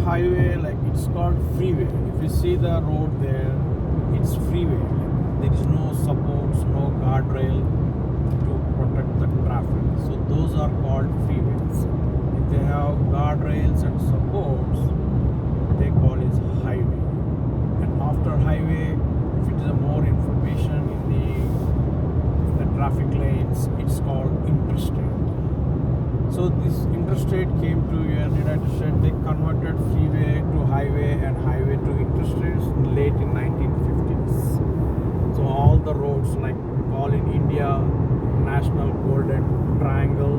highway, like it's called freeway. If you see the road there, it's freeway. There is no supports, no guardrail to protect the traffic. So those are called freeways. If they have guardrails and supports, they call it highway. And after highway, if it is a more information in the traffic lanes, it's called interstate. So this interstate came to United States. They converted freeway to highway and highway to interstates late in 1950s. So all the roads, like we call in India, National Golden Triangle,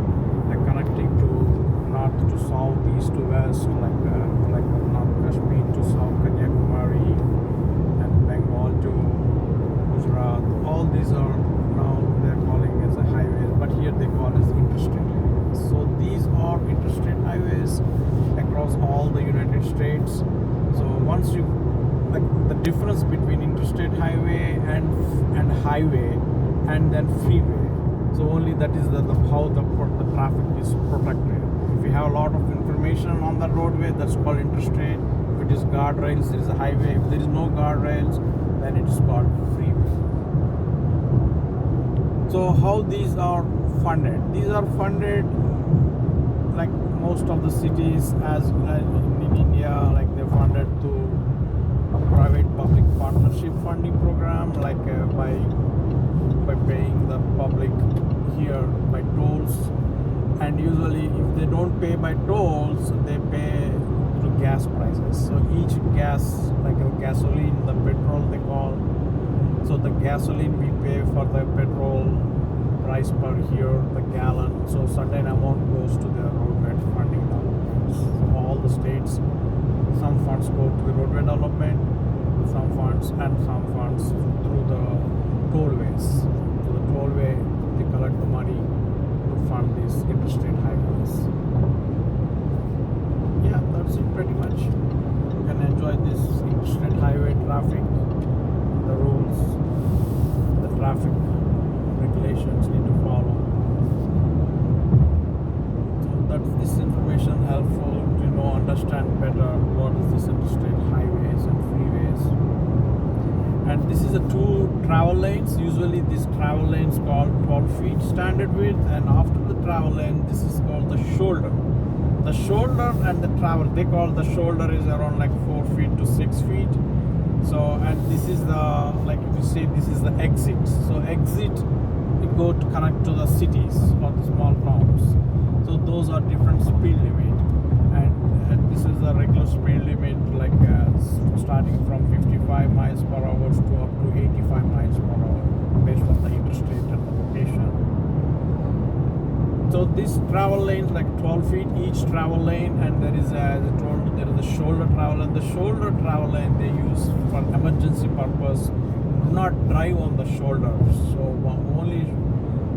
like connecting to north to south, east to west, like North Kashmir to South Kanyakumari, and Bengal to Gujarat. All these are now they're calling as a highways, but here they call as interstate. So these are interstate highways across all the United States. So once you, like the difference between interstate highway and highway and then freeway. So only that is how the traffic is protected. If you have a lot of information on the roadway, that's called interstate. If it is guardrails, it is a highway. If there is no guardrails, then it is called freeway. So how these are funded? These are funded like most of the cities as in India, like they're funded through a private-public partnership funding program, like by paying the public here by tolls. And usually if they don't pay by tolls, they pay through gas prices. So each gas, like a gasoline, the petrol they call, so the gasoline we pay for the petrol price per year, the gallon, so certain amount goes to the roadway funding development. So all the states, some funds go to the roadway development, some funds through the tollways. So the tollway, they collect the money to fund these interstate highways. Yeah, that's it pretty much. You can enjoy this interstate highway traffic, the rules, the traffic regulations need to follow. So that's this information helpful to understand better what is this interstate highways and freeways. And this is a two travel lanes. Usually this travel lane is called 12 feet standard width, and after the travel lane this is called the shoulder. The shoulder and the travel, they call the shoulder is around like 4 feet to 6 feet. So, and this is the, like if you say this is the exit. So exit, it go to connect to the cities or the small towns. So those are different speed limit, and this is the regular speed limit, like starting from 55 miles per hour to up to 85 miles per hour based on the interstate and the location. So this travel lanes like 12 feet each travel lane, and there is as I told you, there is the shoulder travel, and the shoulder travel lane they use for emergency purpose. Do not drive on the shoulders. So only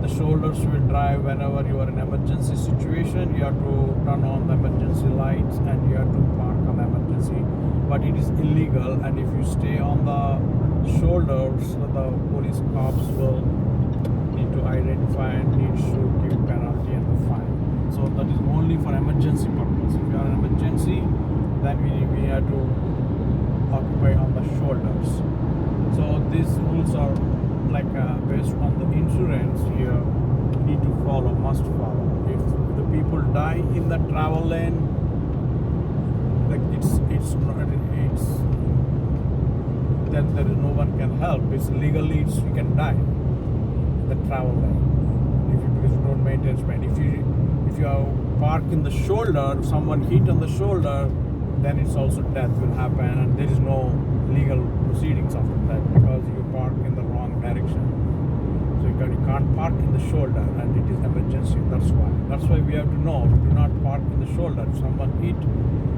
the shoulders will drive whenever you are in emergency situation. You have to turn on the emergency lights and you have to park on the emergency. But it is illegal, and if you stay on the shoulders, the police cops will need to identify and needs to give penalty and the fine. So that is only for emergency purpose. If you are in emergency, then we have to occupy on the shoulders. So these rules are like based on the insurance here, need to follow, must follow. If the people die in the travel lane, like then there is no one can help. It's legally you can die. The travel lane, because you don't maintain speed. If you are parked in the shoulder, if someone hit on the shoulder, then it's also death will happen, and there is no legal proceedings after that because you park in the wrong direction. So you can't park in the shoulder, and it is emergency. That's why we have to know. Do not park in the shoulder. If someone hit,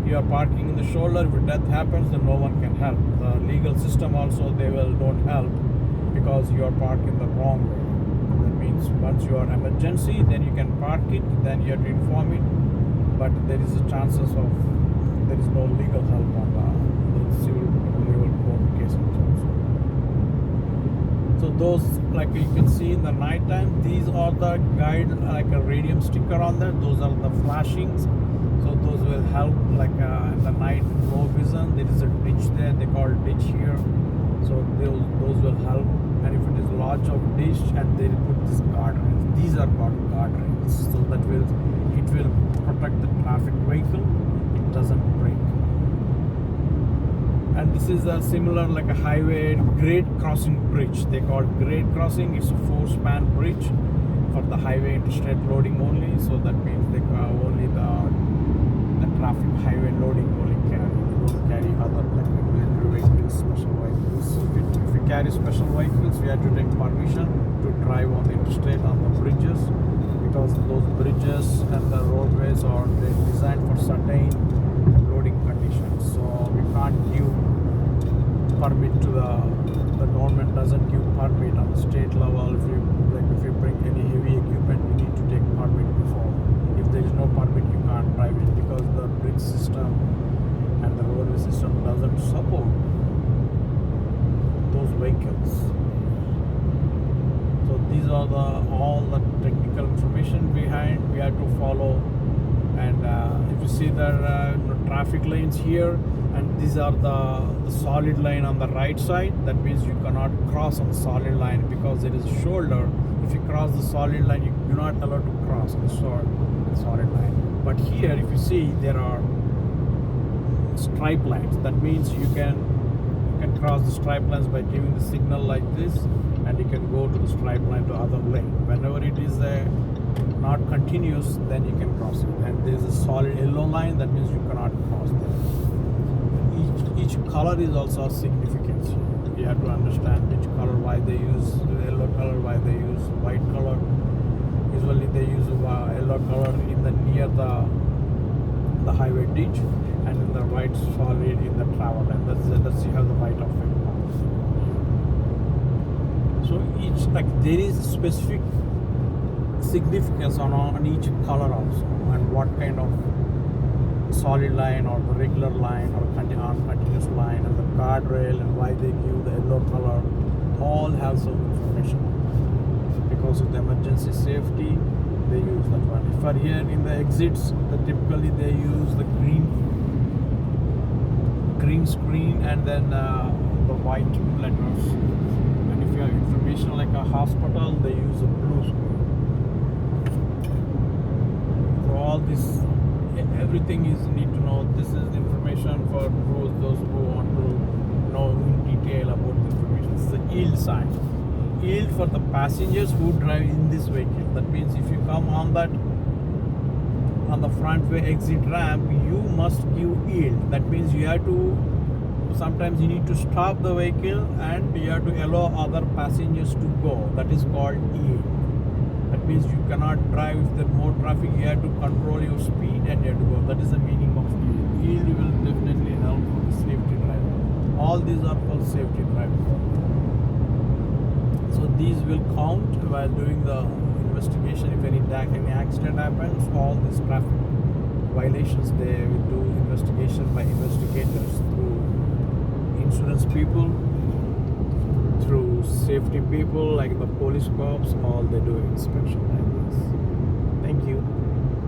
you are parking in the shoulder. If death happens, then no one can help. The legal system also don't help because you are parked in the wrong way. That means once you are emergency, then you can park it. Then you have to inform it. But there is a chances of there is no legal help on the civil legal court cases also. So those, like you can see in the night time, these are the guide, like a radium sticker on there. Those are the flashings. So those will help, like in the night low vision. There is a ditch there. They call ditch here. So those will help. And if it is large of ditch, and they will put this guardrails. These are called guardrails. So that will protect the traffic vehicle. It doesn't break. And this is a similar like a highway grade crossing bridge. They call it grade crossing. It's a 4-span bridge for the highway interstate loading only. So that means they only the traffic highway loading only carry. They don't carry other like military vehicles, special vehicles. If we carry special vehicles, we have to take permission to drive on the interstate on the bridges, because those bridges and the roadways are designed for certain loading conditions. So we can't give permit to the government doesn't give permit on the state level. If you bring any heavy equipment, you need to take permit before. If there is no permit, you can't drive it, because the bridge system and the roadway system doesn't support those vehicles. So these are all the technical information behind. We have to follow. And if you see the traffic lanes here, and these are the solid line on the right side, that means you cannot cross on the solid line, because there is a shoulder. If you cross the solid line, you do not allowed to cross on the solid line. But here, if you see, there are stripe lines. That means you can cross the stripe lines by giving the signal like this, and you can go to the stripe line to other lane. Whenever it is not continuous, then you can cross it. And there is a solid yellow line, that means you cannot cross there. Each color is also significant. You have to understand which color, why they use yellow color, why they use white color. Usually they use yellow color in the near the highway ditch, and in the white solid in the travel lane. That's you have the white of it. So each, like, there is a specific significance on each color also, and what kind of solid line or the regular line or continuous line, and the guardrail, and why they give the yellow color, all have some information. Because of the emergency safety, they use that one. For here in the exits, typically they use the green screen, and then the white letters. And if you have information like a hospital, they use a blue screen. So all this, everything is need to know. This is information for those who want to know in detail about the information. This is the yield sign. Yield for the passengers who drive in this vehicle. That means if you come on the front way exit ramp, you must give yield. That means you have to, sometimes you need to stop the vehicle, and you have to allow other passengers to go. That is called yield. That means you cannot drive. If there is more traffic, you have to control your speed, and you have to go. That is the meaning of yield. Yield will definitely help for the safety driving. All these are for safety driving. So these will count while doing the investigation. If any accident happens, all these traffic violations, they will do investigation by investigators, through insurance people, through safety people like the police cops. All they do inspection like that.